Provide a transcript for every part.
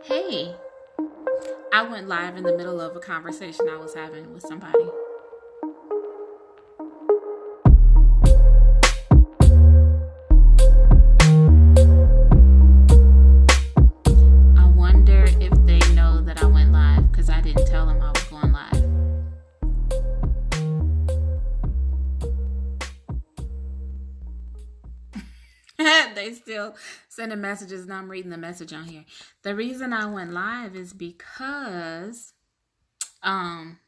Hey, I went live in the middle of a conversation I was having with somebody. I wonder if they know that I went live because I didn't tell them I was going live. They still sending messages and I'm reading the message on here. The reason I went live is because um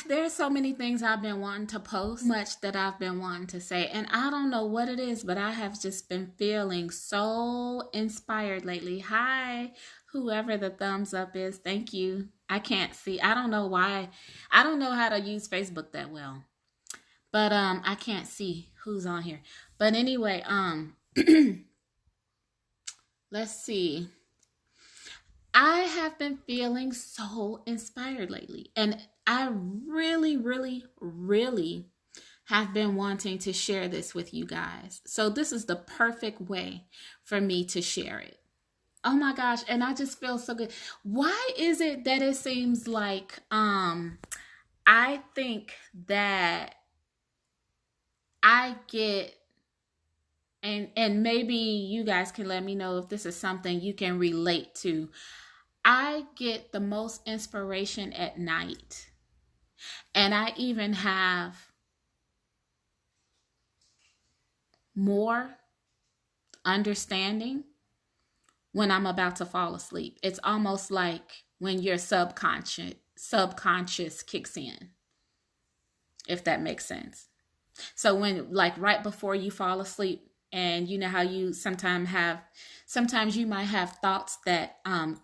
there's so many things I've been wanting to post, much that I've been wanting to say, and I don't know what it is, but I have just been feeling so inspired lately. Hi, whoever the thumbs up is, thank you. I can't see. I don't know why. I don't know how to use Facebook that well. But I can't see who's on here. But anyway, let's see. I have been feeling so inspired lately. And I really, really, really have been wanting to share this with you guys. So this is the perfect way for me to share it. Oh my gosh, and I just feel so good. Why is it that it seems like I think that I get and maybe you guys can let me know if this is something you can relate to. I get the most inspiration at night. And I even have more understanding when I'm about to fall asleep. It's almost like when your subconscious kicks in, if that makes sense. So when, like, right before you fall asleep, and you know how you sometimes you might have thoughts that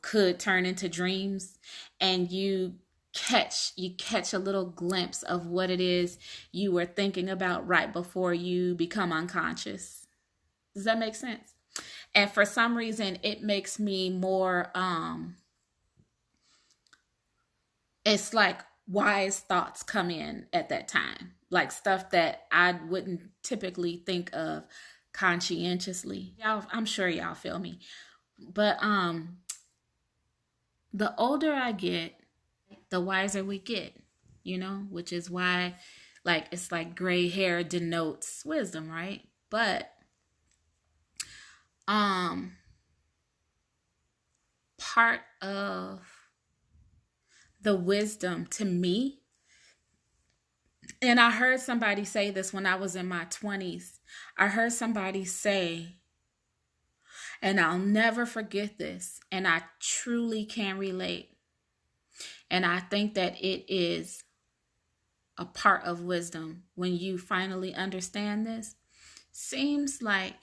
could turn into dreams, and you catch a little glimpse of what it is you were thinking about right before you become unconscious. Does that make sense? And for some reason, it makes me more it's like wise thoughts come in at that time, like stuff that I wouldn't typically think of conscientiously. Y'all, I'm sure y'all feel me. But the older I get, the wiser we get, which is why, like, it's like gray hair denotes wisdom, right? But um part of the wisdom to me, and I heard somebody say this when I was in my 20s. I heard somebody say, and I'll never forget this, and I truly can relate. And I think that it is a part of wisdom when you finally understand this. Seems like,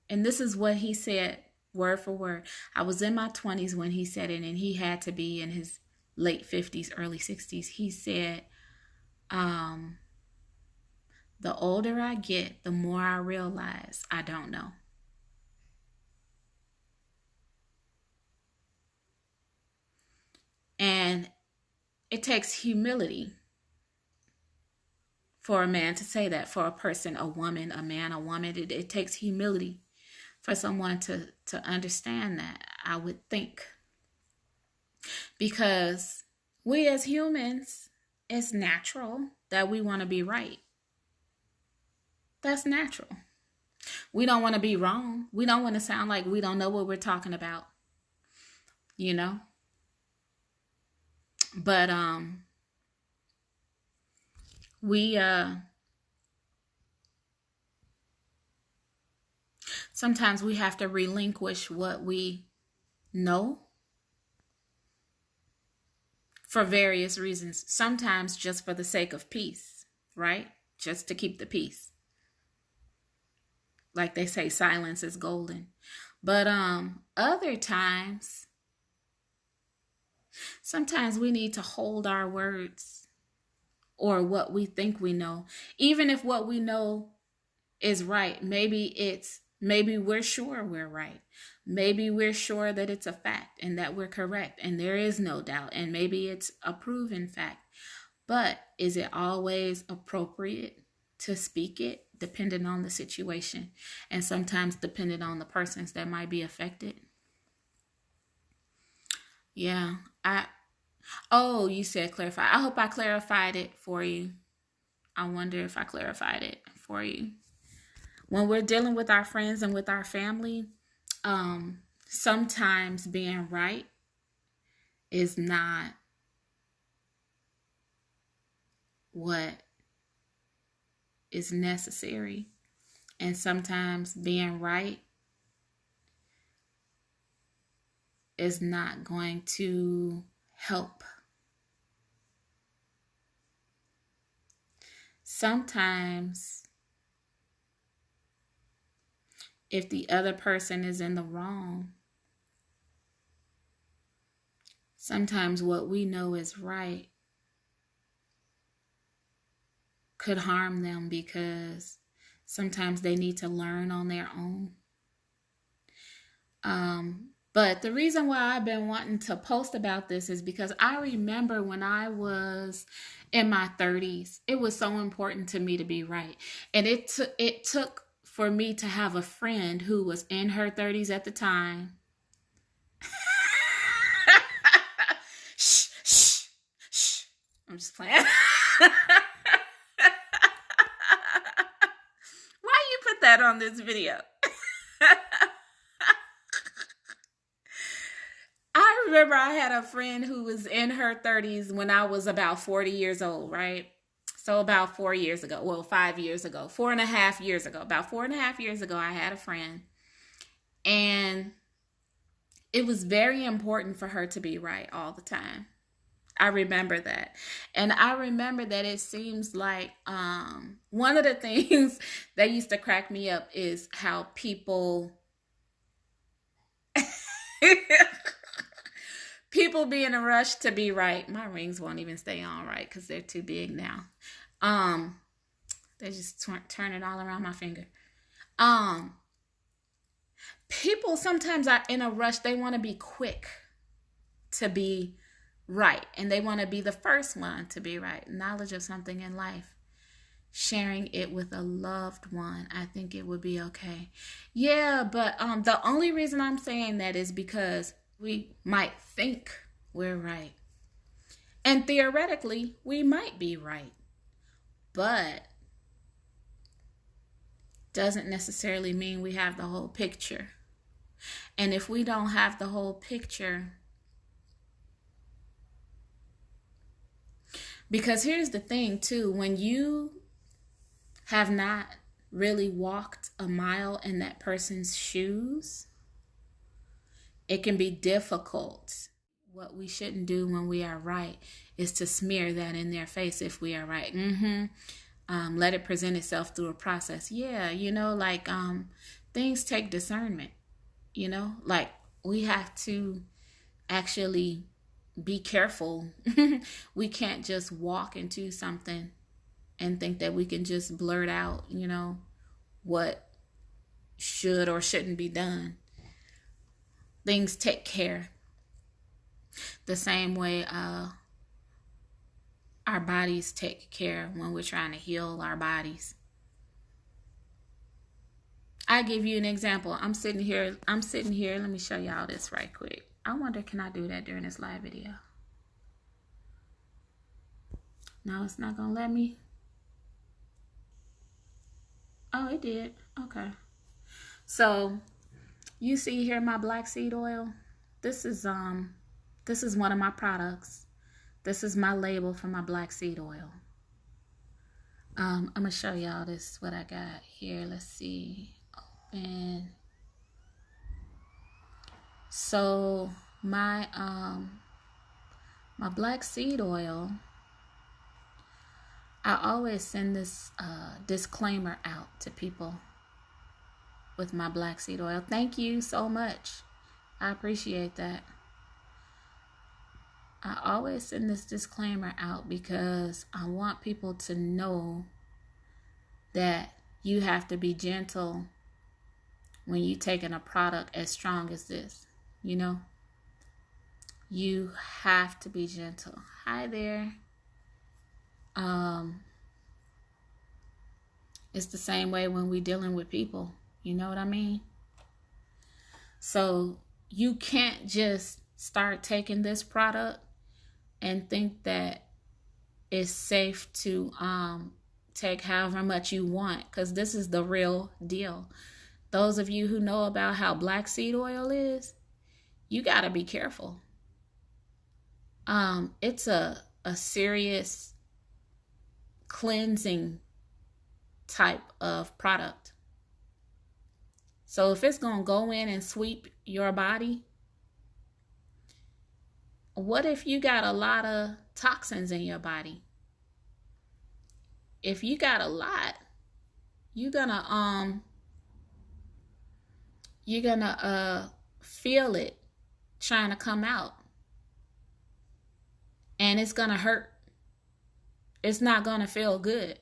and this is what he said word for word. I was in my 20s when he said it, and he had to be in his late 50s, early 60s. He said, the older I get, the more I realize I don't know. And it takes humility for a man to say that, for a person, a woman, a man, a woman. It takes humility for someone to understand that, I would think. Because we as humans, it's natural that we want to be right. That's natural. We don't want to be wrong. We don't want to sound like we don't know what we're talking about, you know? But we sometimes we have to relinquish what we know for various reasons. Sometimes just for the sake of peace, right? Just to keep the peace. Like they say, silence is golden. But other times, sometimes we need to hold our words or what we think we know. Even if what we know is right, maybe we're sure we're right. Maybe we're sure that it's a fact and that we're correct and there is no doubt, and maybe it's a proven fact. But is it always appropriate to speak it depending on the situation, and sometimes depending on the persons that might be affected. Yeah. Oh, you said clarify. I hope I clarified it for you. I wonder if I clarified it for you. When we're dealing with our friends and with our family, sometimes being right is not what is necessary. And sometimes being right is not going to help. Sometimes, if the other person is in the wrong, sometimes what we know is right could harm them because sometimes they need to learn on their own. But the reason why I've been wanting to post about this is because I remember when I was in my 30s, it was so important to me to be right. And it took for me to have a friend who was in her 30s at the time. Shh, shh, shh. I'm just playing. Why you put that on this video? I remember I had a friend who was in her 30s when I was about 40 years old, right? So about 4 years ago, well, 5 years ago, 4.5 years ago, about 4.5 years ago, I had a friend. And it was very important for her to be right all the time. I remember that. And I remember that it seems like one of the things that used to crack me up is how people people be in a rush to be right. My rings won't even stay on right because they're too big now. They just turn it all around my finger. People sometimes are in a rush. They want to be quick to be right. And they want to be the first one to be right. Knowledge of something in life. Sharing it with a loved one. I think it would be okay. Yeah, but the only reason I'm saying that is because we might think we're right. And theoretically, we might be right. But doesn't necessarily mean we have the whole picture. And if we don't have the whole picture, because here's the thing too, when you have not really walked a mile in that person's shoes, it can be difficult. What we shouldn't do when we are right is to smear that in their face if we are right. Let it present itself through a process. Yeah, like things take discernment, like we have to actually be careful. We can't just walk into something and think that we can just blurt out, what should or shouldn't be done. Things take care. The same way our bodies take care when we're trying to heal our bodies. I give you an example. I'm sitting here. Let me show y'all this right quick. I wonder, can I do that during this live video? No, it's not gonna let me. Oh, it did. Okay. So you see here my black seed oil. This is one of my products. This is my label for my black seed oil. I'm gonna show y'all this, what I got here. Let's see. Open. So my black seed oil, I always send this disclaimer out to people with my black seed oil. Thank you so much. I appreciate that. I always send this disclaimer out because I want people to know that you have to be gentle when you're taking a product as strong as this, You have to be gentle. Hi there. It's the same way when we dealing with people. You know what I mean? So you can't just start taking this product and think that it's safe to take however much you want, because this is the real deal. Those of you who know about how black seed oil is, you got to be careful. It's a serious cleansing type of product. So if it's going to go in and sweep your body, what if you got a lot of toxins in your body? If you got a lot, you're gonna feel it trying to come out, and it's gonna hurt. It's not gonna feel good.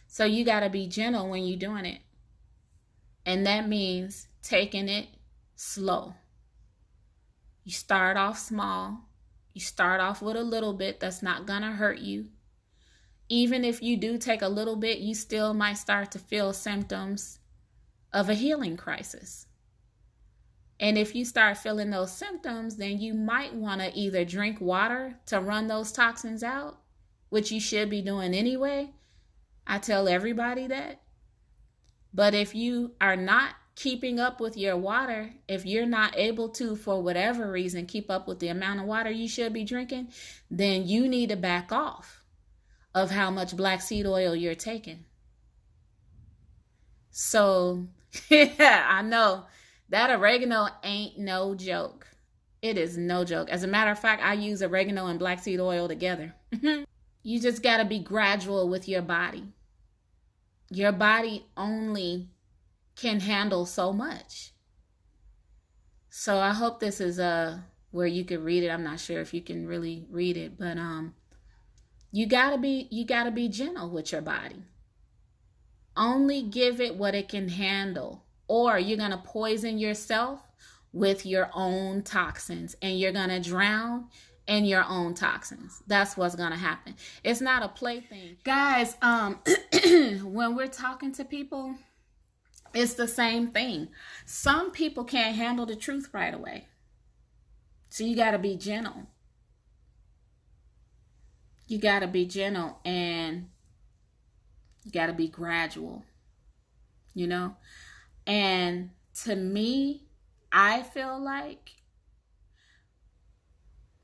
So you got to be gentle when you're doing it, and that means taking it slow. You start off small. You start off with a little bit that's not gonna hurt you. Even if you do take a little bit, you still might start to feel symptoms of a healing crisis. And if you start feeling those symptoms, then you might want to either drink water to run those toxins out, which you should be doing anyway. I tell everybody that. But if you are not keeping up with your water, if you're not able to, for whatever reason, keep up with the amount of water you should be drinking, then you need to back off of how much black seed oil you're taking. So, yeah, I know that oregano ain't no joke. It is no joke. As a matter of fact, I use oregano and black seed oil together. You just got to be gradual with your body. Your body only can handle so much. So I hope this is where you can read it. I'm not sure if you can really read it, but you gotta be gentle with your body. Only give it what it can handle, or you're gonna poison yourself with your own toxins, and you're gonna drown in your own toxins. That's what's gonna happen. It's not a plaything, guys. When we're talking to people, it's the same thing. Some people can't handle the truth right away, so you gotta be gentle. You got to be gentle, and you got to be gradual, you know? And to me, I feel like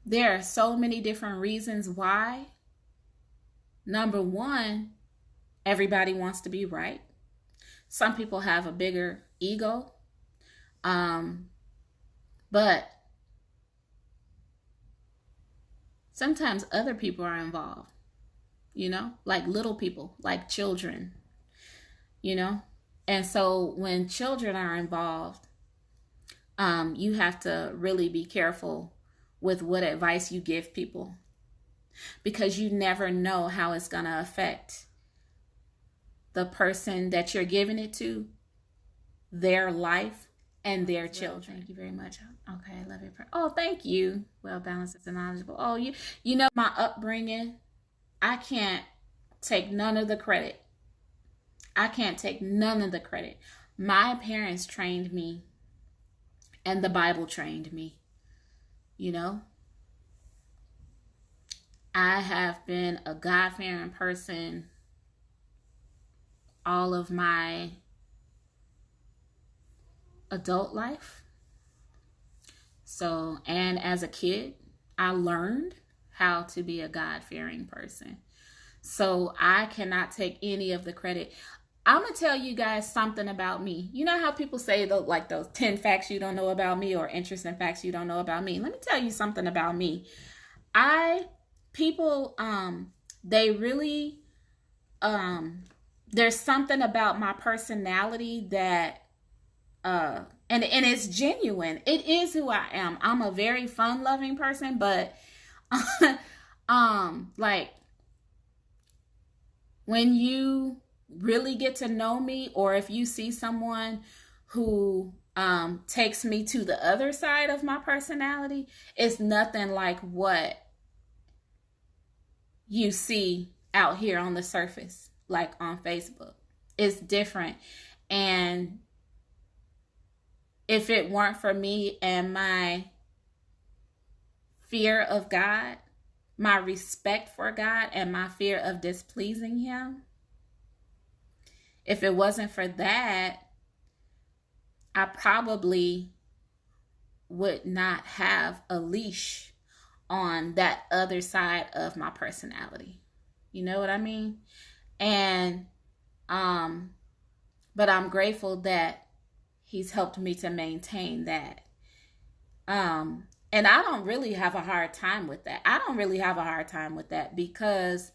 there are so many different reasons why. Number one, everybody wants to be right. Some people have a bigger ego. But sometimes other people are involved, you know, like little people, like children, you know. And so when children are involved, you have to really be careful with what advice you give people, because you never know how it's going to affect the person that you're giving it to, their life, and their children. Thank you very much. Okay, I love your prayer. Oh, thank you. Well balanced and knowledgeable. Oh, you know my upbringing. I can't take none of the credit. I can't take none of the credit. My parents trained me, and the Bible trained me. You know, I have been a God-fearing person all of my adult life. So, and as a kid, I learned how to be a God-fearing person. So I cannot take any of the credit. I'm going to tell you guys something about me. You know how people say like those 10 facts you don't know about me, or interesting facts you don't know about me? Let me tell you something about me. They really, there's something about my personality that, and it's genuine. It is who I am. I'm a very fun-loving person, but, like, when you really get to know me, or if you see someone who takes me to the other side of my personality, it's nothing like what you see out here on the surface, like on Facebook. It's different. And if it weren't for me and my fear of God, my respect for God, and my fear of displeasing Him, if it wasn't for that, I probably would not have a leash on that other side of my personality. You know what I mean? And but I'm grateful that He's helped me to maintain that. And I don't really have a hard time with that. I don't really have a hard time with that because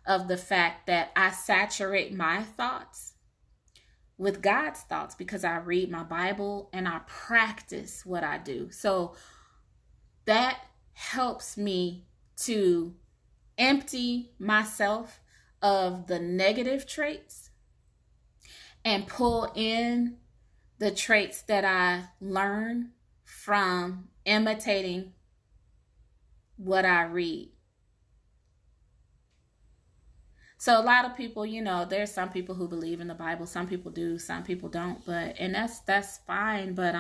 of the fact that I saturate my thoughts with God's thoughts, because I read my Bible and I practice what I do. So that helps me to empty myself of the negative traits and pull in the traits that I learn from imitating what I read. So a lot of people, there's some people who believe in the Bible. Some people do, some people don't. And that's fine. But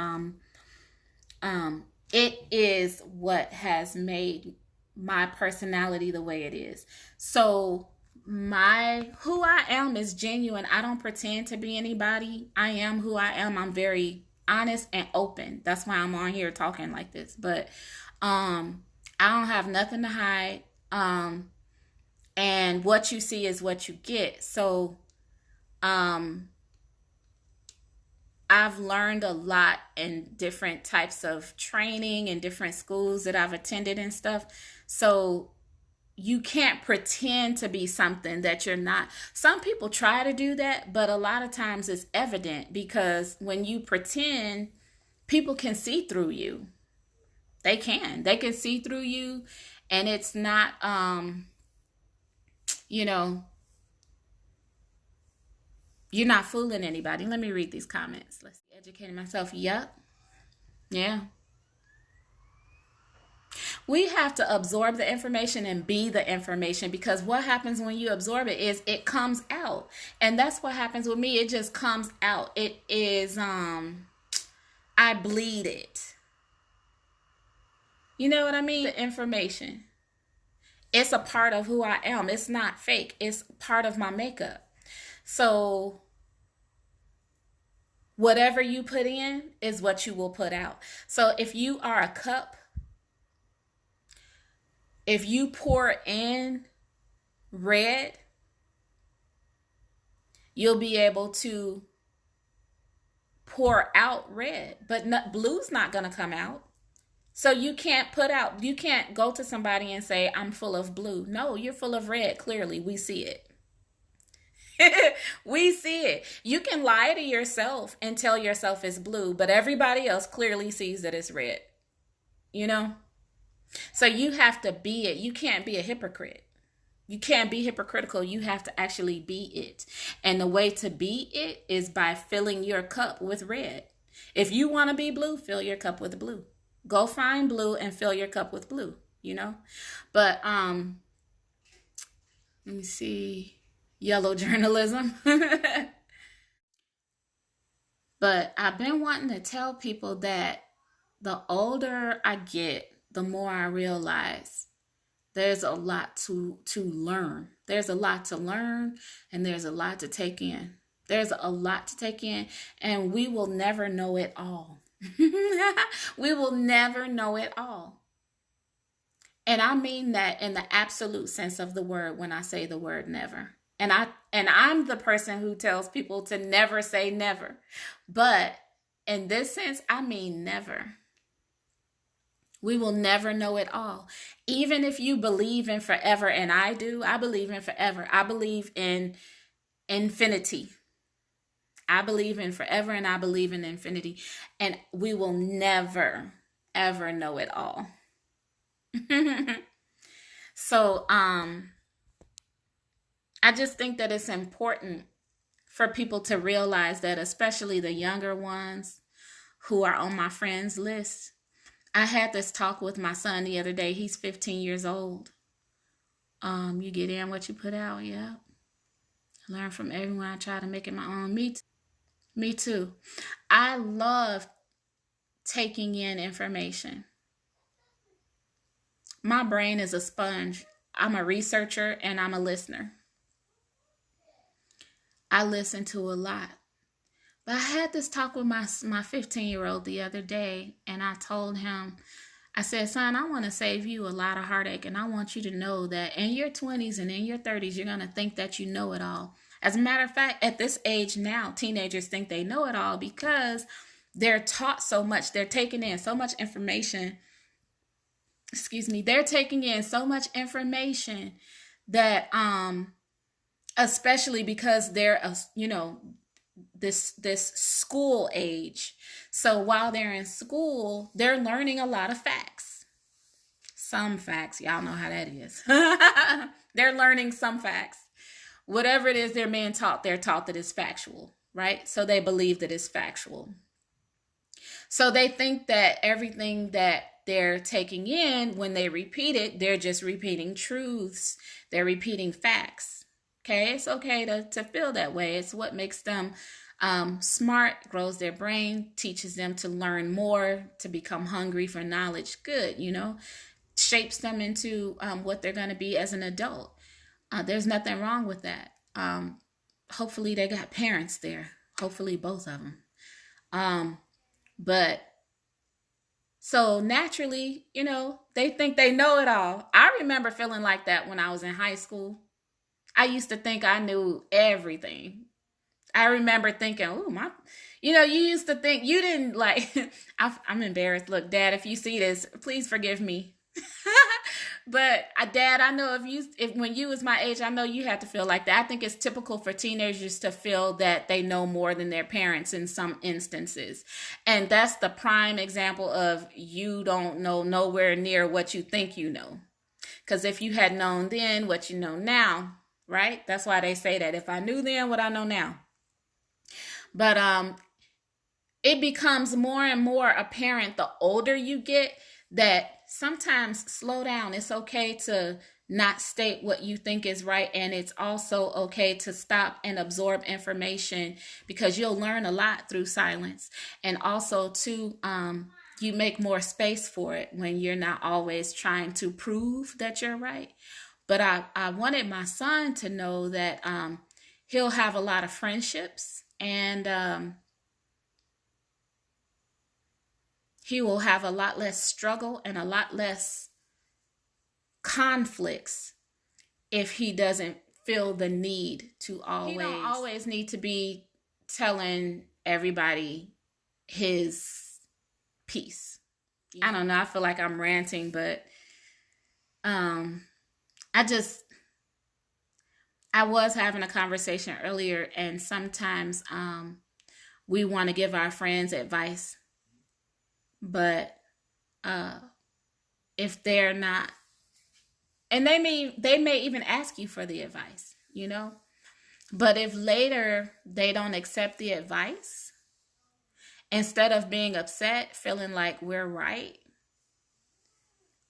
it is what has made my personality the way it is. So who I am is genuine. I don't pretend to be anybody. I am who I am. I'm very honest and open. That's why I'm on here talking like this. But I don't have nothing to hide. And what you see is what you get. So I've learned a lot in different types of training and different schools that I've attended and stuff. So you can't pretend to be something that you're not. Some people try to do that, but a lot of times it's evident, because when you pretend, people can see through you. They can see through you, and it's not, you're not fooling anybody. Let me read these comments. Let's see. Educating myself. Yep. Yeah. We have to absorb the information and be the information, because what happens when you absorb it is it comes out. And that's what happens with me. It just comes out. It is, I bleed it. You know what I mean? The information. It's a part of who I am. It's not fake. It's part of my makeup. So whatever you put in is what you will put out. So if you are a cup, if you pour in red, you'll be able to pour out red, but blue's not going to come out. So you can't go to somebody and say, I'm full of blue. No, you're full of red. Clearly, we see it. We see it. You can lie to yourself and tell yourself it's blue, but everybody else clearly sees that it's red. So you have to be it. You can't be a hypocrite. You can't be hypocritical. You have to actually be it. And the way to be it is by filling your cup with red. If you want to be blue, fill your cup with blue. Go find blue and fill your cup with blue, But let me see. Yellow journalism. But I've been wanting to tell people that the older I get, the more I realize there's a lot to learn. There's a lot to learn, and there's a lot to take in. There's a lot to take in, and we will never know it all. We will never know it all. And I mean that in the absolute sense of the word when I say the word never. And I'm the person who tells people to never say never. But in this sense, I mean never. We will never know it all. Even if you believe in forever, and I do, I believe in forever. I believe in infinity. I believe in forever, and I believe in infinity. And we will never, ever know it all. So, I just think that it's important for people to realize that, especially the younger ones who are on my friends list. I had this talk with my son the other day. He's 15 years old. You get in what you put out, yeah. Learn from everyone. I try to make it my own. Me too. I love taking in information. My brain is a sponge. I'm a researcher and I'm a listener. I listen to a lot. But I had this talk with my 15-year-old the other day, and I told him, I said, son, I want to save you a lot of heartache, and I want you to know that in your 20s and in your 30s, you're going to think that you know it all. As a matter of fact, at this age now, teenagers think they know it all because they're taught so much. They're taking in so much information. They're taking in so much information that, especially because they're, this school age. So while they're in school, they're learning a lot of facts. Some facts, y'all know how that is. They're learning some facts. Whatever it is they're being taught, they're taught that it's factual, right? So they believe that it's factual. So they think that everything that they're taking in, when they repeat it, they're just repeating truths. They're repeating facts. Okay, it's okay to feel that way. It's what makes them smart, grows their brain, teaches them to learn more, to become hungry for knowledge. Good, shapes them into what they're going to be as an adult. There's nothing wrong with that. Hopefully they got parents there. Hopefully both of them. But so naturally, they think they know it all. I remember feeling like that when I was in high school. I used to think I knew everything. I remember thinking, you used to think you didn't like, I'm embarrassed. Look, Dad, if you see this, please forgive me. But Dad, I know if when you was my age, I know you had to feel like that. I think it's typical for teenagers to feel that they know more than their parents in some instances. And that's the prime example of you don't know nowhere near what you think you know. Because if you had known then what you know now, right? That's why they say that. If I knew then what I know now. But it becomes more and more apparent the older you get that sometimes slow down. It's okay to not state what you think is right. And it's also okay to stop and absorb information because you'll learn a lot through silence. And also too, you make more space for it when you're not always trying to prove that you're right. But I wanted my son to know that he'll have a lot of friendships and he will have a lot less struggle and a lot less conflicts if he doesn't feel the need to always. He don't always need to be telling everybody his piece. Yeah. I don't know. I feel like I'm ranting, but I was having a conversation earlier, and sometimes we want to give our friends advice, but if they're not, and they may even ask you for the advice, but if later they don't accept the advice, instead of being upset, feeling like we're right,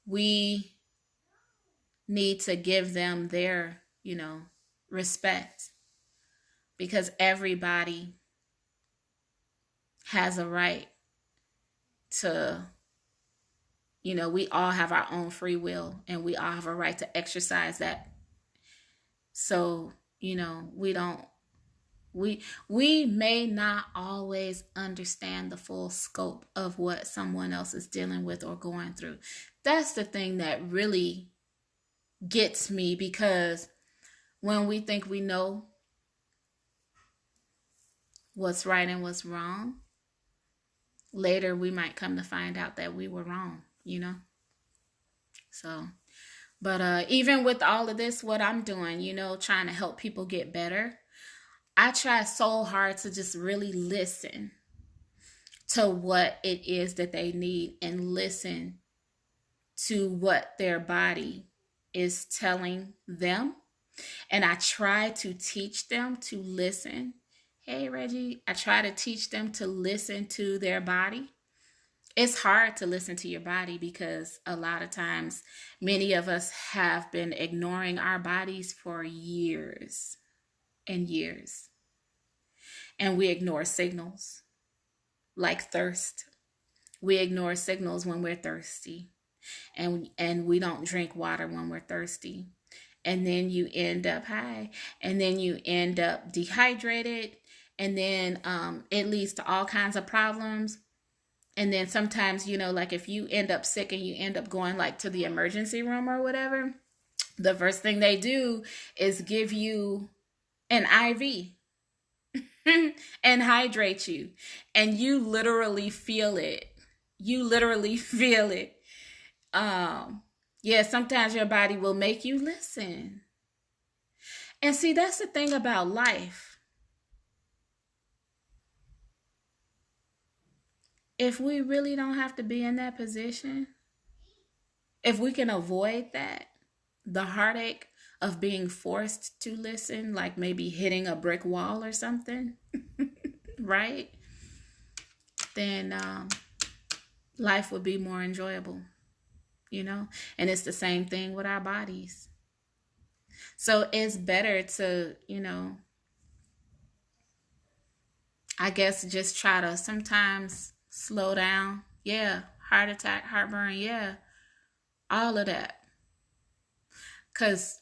we need to give them their, respect, because everybody has a right to, we all have our own free will and we all have a right to exercise that. So, we may not always understand the full scope of what someone else is dealing with or going through. That's the thing that really gets me, because when we think we know what's right and what's wrong, later we might come to find out that we were wrong, So, but even with all of this, what I'm doing, trying to help people get better, I try so hard to just really listen to what it is that they need and listen to what their body is telling them. And I try to teach them to listen. Hey, Reggie, I try to teach them to listen to their body. It's hard to listen to your body because a lot of times many of us have been ignoring our bodies for years. in years. And we ignore signals like thirst. We ignore signals when we're thirsty. And we don't drink water when we're thirsty. And then you end up high. And then you end up dehydrated. And then it leads to all kinds of problems. And then sometimes, like if you end up sick and you end up going like to the emergency room or whatever, the first thing they do is give you an IV and hydrate you. And you literally feel it. You literally feel it. Yeah, sometimes your body will make you listen. And see, that's the thing about life. If we really don't have to be in that position, if we can avoid that, the heartache of being forced to listen, like maybe hitting a brick wall or something, right? Then life would be more enjoyable, And it's the same thing with our bodies. So it's better to, I guess just try to sometimes slow down. Yeah, heart attack, heartburn, yeah, all of that. Because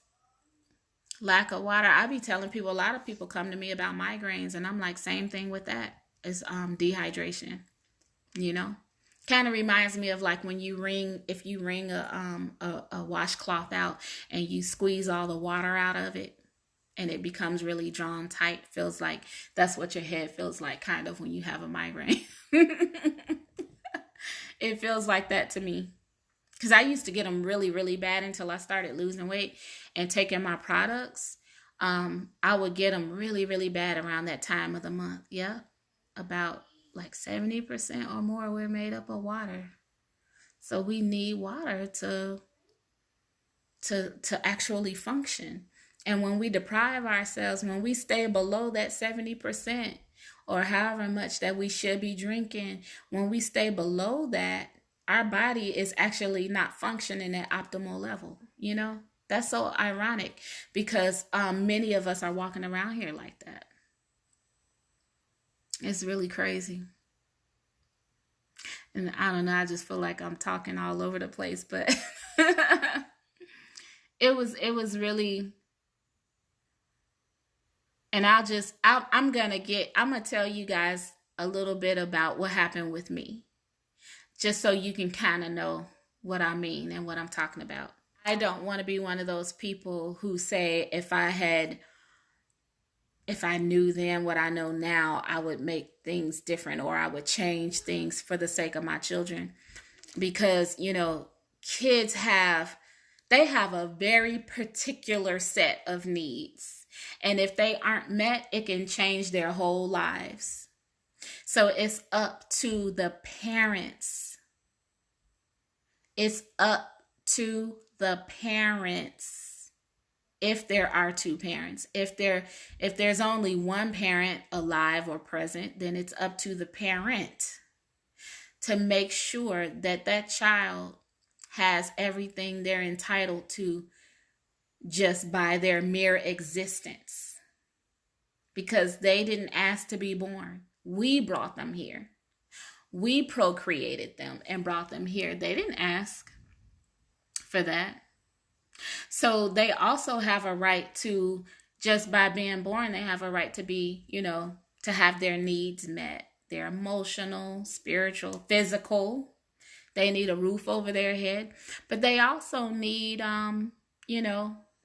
lack of water, I be telling people, a lot of people come to me about migraines, and I'm like, same thing with that. It's dehydration, Kind of reminds me of like when if you wring a washcloth out and you squeeze all the water out of it and it becomes really drawn tight. Feels like that's what your head feels like kind of when you have a migraine. It feels like that to me. Because I used to get them really, really bad until I started losing weight and taking my products. I would get them really, really bad around that time of the month. Yeah, about like 70% or more we're made up of water. So we need water to actually function. And when we deprive ourselves, when we stay below that 70% or however much that we should be drinking, when we stay below that, our body is actually not functioning at optimal level. That's so ironic because many of us are walking around here like that. It's really crazy. And I don't know, I just feel like I'm talking all over the place, but it was really, and I'm going to tell you guys a little bit about what happened with me, just so you can kind of know what I mean and what I'm talking about. I don't want to be one of those people who say if I knew then what I know now, I would make things different or I would change things for the sake of my children. Because, kids have a very particular set of needs. And if they aren't met, it can change their whole lives. So it's up to the parents. It's up to the parents. If there are two parents, if there's only one parent alive or present, then it's up to the parent to make sure that that child has everything they're entitled to just by their mere existence. Because they didn't ask to be born. We brought them here. We procreated them and brought them here. They didn't ask for that. So they also have a right to, just by being born, they have a right to be, to have their needs met. Their emotional, spiritual, physical. They need a roof over their head. But they also need,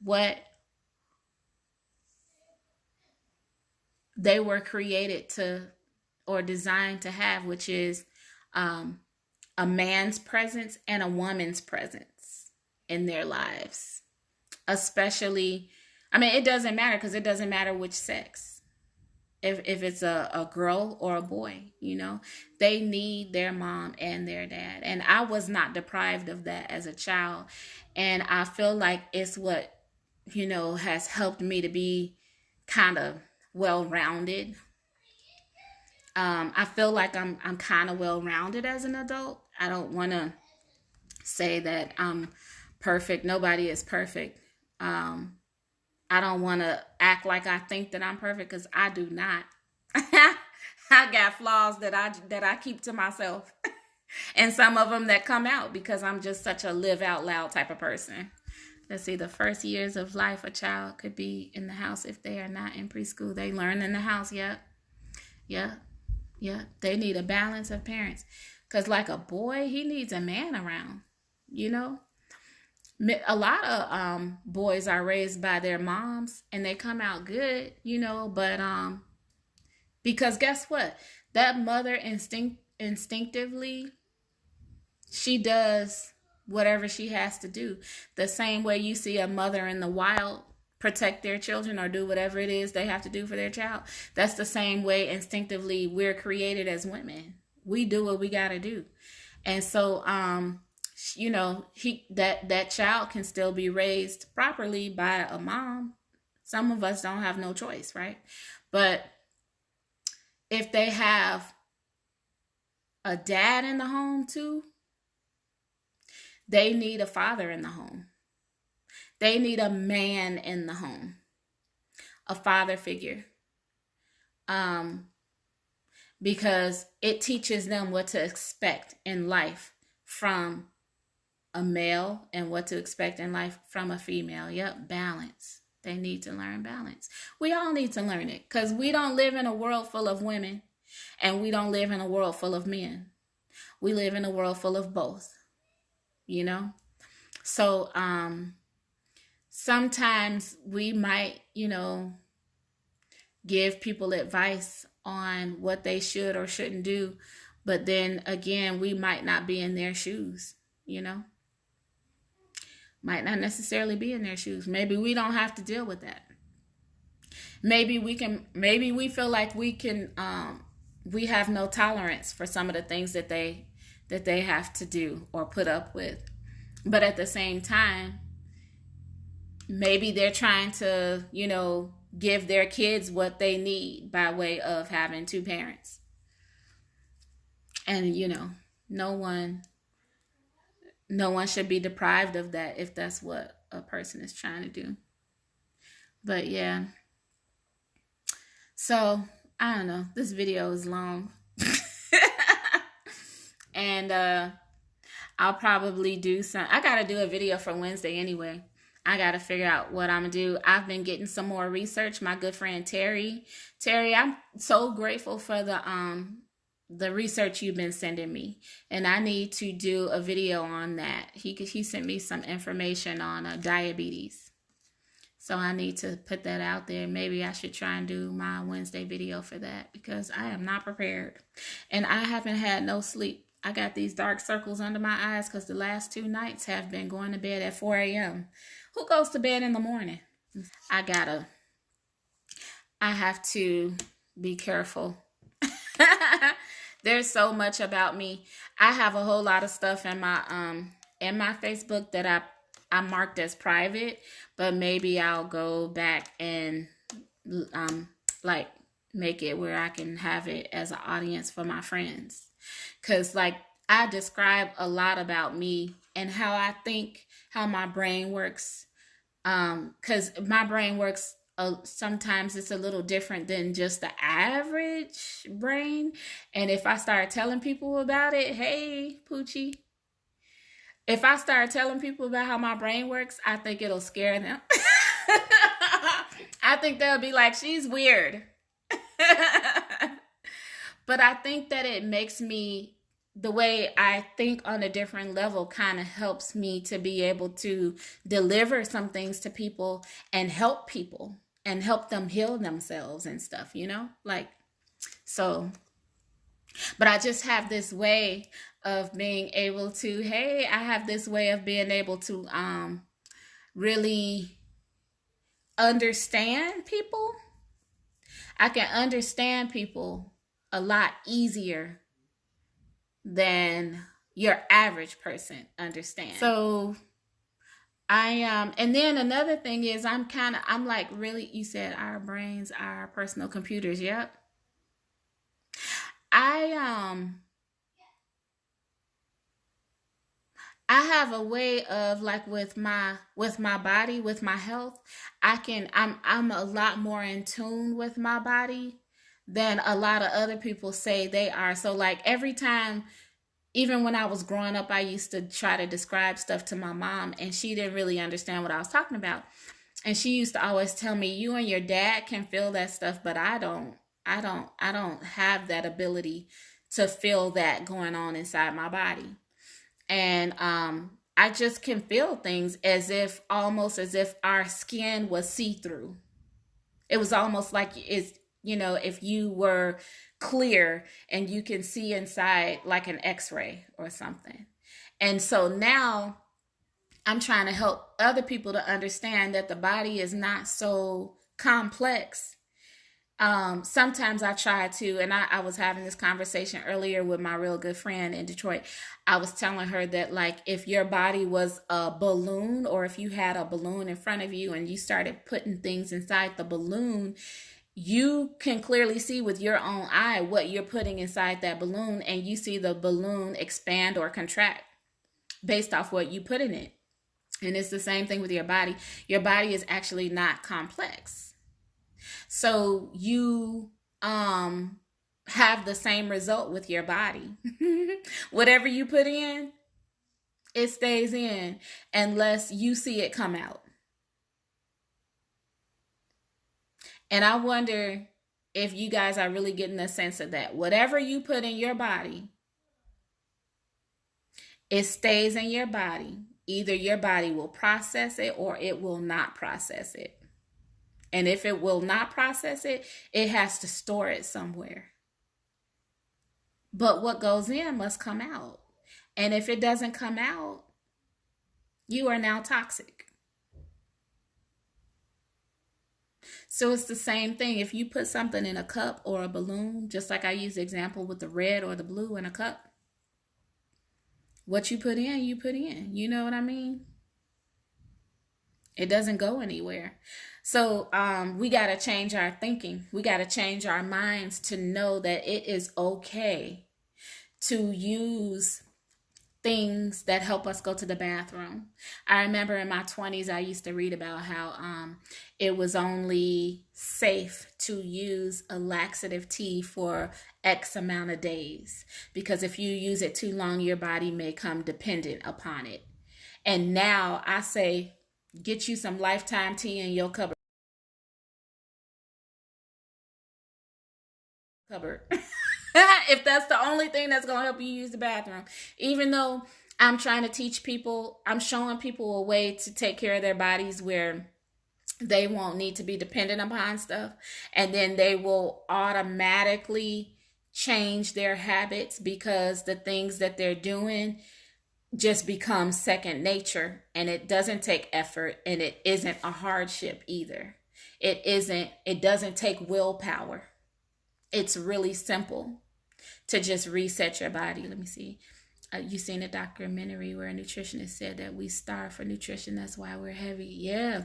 what they were created to or designed to have, which is a man's presence and a woman's presence in their lives. Especially, it doesn't matter because it doesn't matter which sex. If it's a girl or a boy, they need their mom and their dad. And I was not deprived of that as a child. And I feel like it's what, has helped me to be kind of well-rounded. I feel like I'm kind of well-rounded as an adult. I don't want to say that I'm perfect. Nobody is perfect. I I don't want to act like I think that I'm perfect, because I do not. I got flaws that I keep to myself. And some of them that come out because I'm just such a live out loud type of person. Let's see, the first years of life a child could be in the house if they are not in preschool. They learn in the house. Yep. Yep. Yep. They need a balance of parents. Because like a boy, he needs a man around, you know? A lot of boys are raised by their moms and they come out good, you know, but because guess what? That mother instinctively, she does whatever she has to do. The same way you see a mother in the wild protect their children or do whatever it is they have to do for their child. That's the same way instinctively we're created as women. We do what we got to do. And so, you know, that child can still be raised properly by a mom. Some of us don't have no choice, right? But if they have a dad in the home too, they need a father in the home. They need a man in the home, a father figure, because it teaches them what to expect in life from a male and what to expect in life from a female. Yep, balance. They need to learn balance. We all need to learn it because we don't live in a world full of women and we don't live in a world full of men. We live in a world full of both, you know? So sometimes we might, you know, give people advice on what they should or shouldn't do. But then again, we might not be in their shoes, you know? Might not necessarily be in their shoes. Maybe we don't have to deal with that. Maybe we feel like we have no tolerance for some of the things that they have to do or put up with. But at the same time, maybe they're trying to, you know, give their kids what they need by way of having two parents. And, you know, no one should be deprived of that if that's what a person is trying to do. But yeah. So, I don't know. This video is long. And I'll probably I got to do a video for Wednesday anyway. I got to figure out what I'm going to do. I've been getting some more research. My good friend Terry, I'm so grateful for the research you've been sending me, and I need to do a video on that. He sent me some information on diabetes, so I need to put that out there. Maybe I should try and do my Wednesday video for that because I am not prepared, and I haven't had no sleep. I got these dark circles under my eyes because the last 2 nights have been going to bed at 4 a.m. Who goes to bed in the morning? I have to be careful. There's so much about me. I have a whole lot of stuff in my Facebook that I marked as private, but maybe I'll go back and like make it where I can have it as an audience for my friends. Cause like I describe a lot about me and how I think, how my brain works. Cause my brain works sometimes it's a little different than just the average brain. And if I start telling people about it, hey, Poochie, if I start telling people about how my brain works, I think it'll scare them. I think they'll be like, she's weird. But I think that it makes me, the way I think on a different level kind of helps me to be able to deliver some things to people and help people and help them heal themselves and stuff, you know, like, so, but I just have this way of being able to, I have this way of being able to really understand people. I can understand people a lot easier than your average person understands. So and then another thing is I'm like, really, you said our brains are personal computers. Yep. I I have a way of, like, with my body, with my health. I'm a lot more in tune with my body than a lot of other people say they are. So like every time, even when I was growing up, I used to try to describe stuff to my mom, and she didn't really understand what I was talking about. And she used to always tell me, "You and your dad can feel that stuff, but I don't. I don't have that ability to feel that going on inside my body." And I just can feel things as if, almost as if our skin was see through. It was almost like it's, if you were clear and you can see inside like an x-ray or something. And so now I'm trying to help other people to understand that the body is not so complex. Sometimes I try to, and I was having this conversation earlier with my real good friend in Detroit. I was telling her that, like, if your body was a balloon, or if you had a balloon in front of you and you started putting things inside the balloon, you can clearly see with your own eye what you're putting inside that balloon, and you see the balloon expand or contract based off what you put in it. And it's the same thing with your body. Your body is actually not complex. So you have the same result with your body. Whatever you put in, it stays in unless you see it come out. And I wonder if you guys are really getting a sense of that. Whatever you put in your body, it stays in your body. Either your body will process it or it will not process it. And if it will not process it, it has to store it somewhere. But what goes in must come out. And if it doesn't come out, you are now toxic. So it's the same thing. If you put something in a cup or a balloon, just like I use the example with the red or the blue in a cup, what you put in, you put in. You know what I mean? It doesn't go anywhere. So we got to change our thinking. We got to change our minds to know that it is okay to use things that help us go to the bathroom. I remember in my 20s, I used to read about how it was only safe to use a laxative tea for X amount of days, because if you use it too long, your body may become dependent upon it. And now I say, get you some Lifetime tea in your cupboard. If that's the only thing that's going to help you use the bathroom. Even though I'm trying to teach people, I'm showing people a way to take care of their bodies where they won't need to be dependent upon stuff. And then they will automatically change their habits because the things that they're doing just become second nature, and it doesn't take effort, and it isn't a hardship either. It doesn't take willpower. It's really simple to just reset your body. Let me see. You seen a documentary where a nutritionist said that we starve for nutrition. That's why we're heavy. Yeah,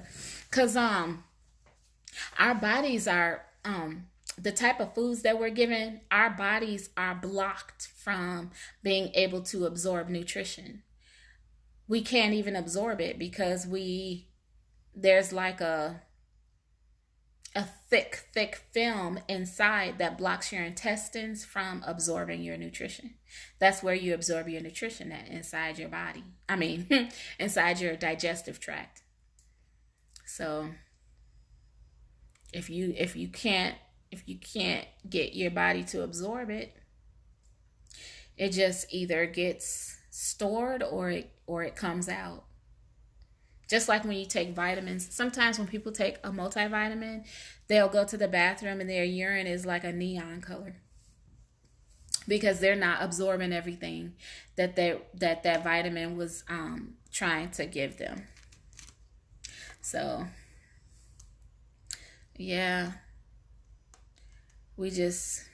because our bodies are the type of foods that we're given. Our bodies are blocked from being able to absorb nutrition. We can't even absorb it because there's like a thick film inside that blocks your intestines from absorbing your nutrition. That's where you absorb your nutrition, at inside your body. I mean, inside your digestive tract. So if you can't get your body to absorb it, it just either gets stored or it comes out. Just like when you take vitamins. Sometimes when people take a multivitamin, they'll go to the bathroom and their urine is like a neon color, because they're not absorbing everything that vitamin was trying to give them. So yeah, we just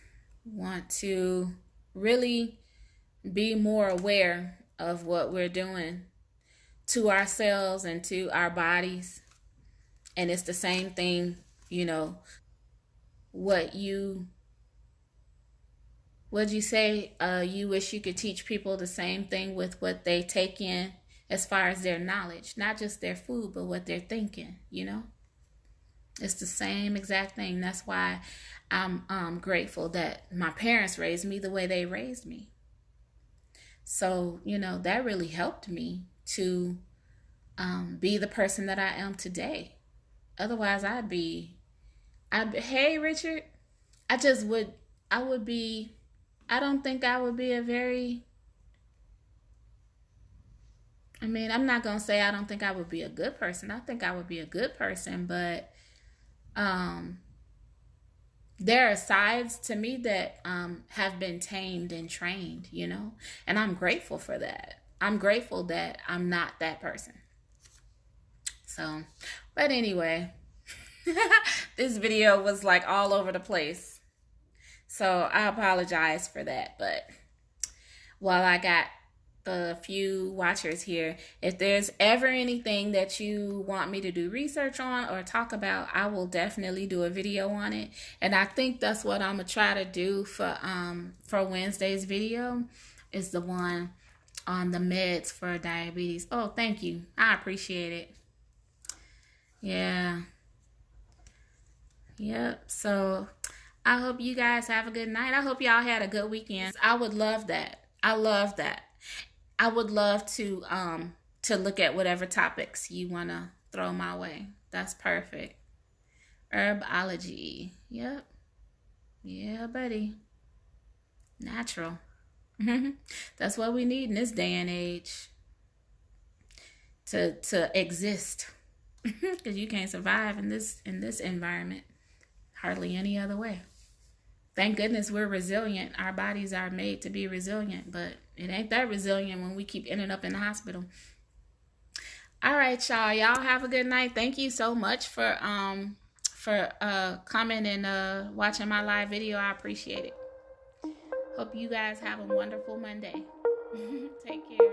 want to really be more aware of what we're doing to ourselves and to our bodies. And it's the same thing, what'd you say? You wish you could teach people the same thing with what they take in. as far as their knowledge, not just their food, but what they're thinking, you know? It's the same exact thing. That's why I'm grateful that my parents raised me the way they raised me. So, you know, that really helped me to be the person that I am today. Otherwise, hey, Richard, I don't think I would be I'm not going to say I don't think I would be a good person. I think I would be a good person, but there are sides to me that have been tamed and trained, you know, and I'm grateful for that. I'm grateful that I'm not that person. So, but anyway, this video was like all over the place. So I apologize for that. But while I got a few watchers here, if there's ever anything that you want me to do research on or talk about, I will definitely do a video on it. And I think that's what I'm gonna try to do for Wednesday's video, is the one on the meds for diabetes. Oh, thank you. I appreciate it. Yeah. Yep. So I hope you guys have a good night. I hope y'all had a good weekend. I would love that. I love that. I would love to look at whatever topics you want to throw my way. That's perfect. Herbology. Yep. Yeah, buddy. Natural. That's what we need in this day and age. To exist. Because you can't survive in this environment hardly any other way. Thank goodness we're resilient. Our bodies are made to be resilient, but it ain't that resilient when we keep ending up in the hospital. All right, y'all. Y'all have a good night. Thank you so much for coming and watching my live video. I appreciate it. Hope you guys have a wonderful Monday. Take care.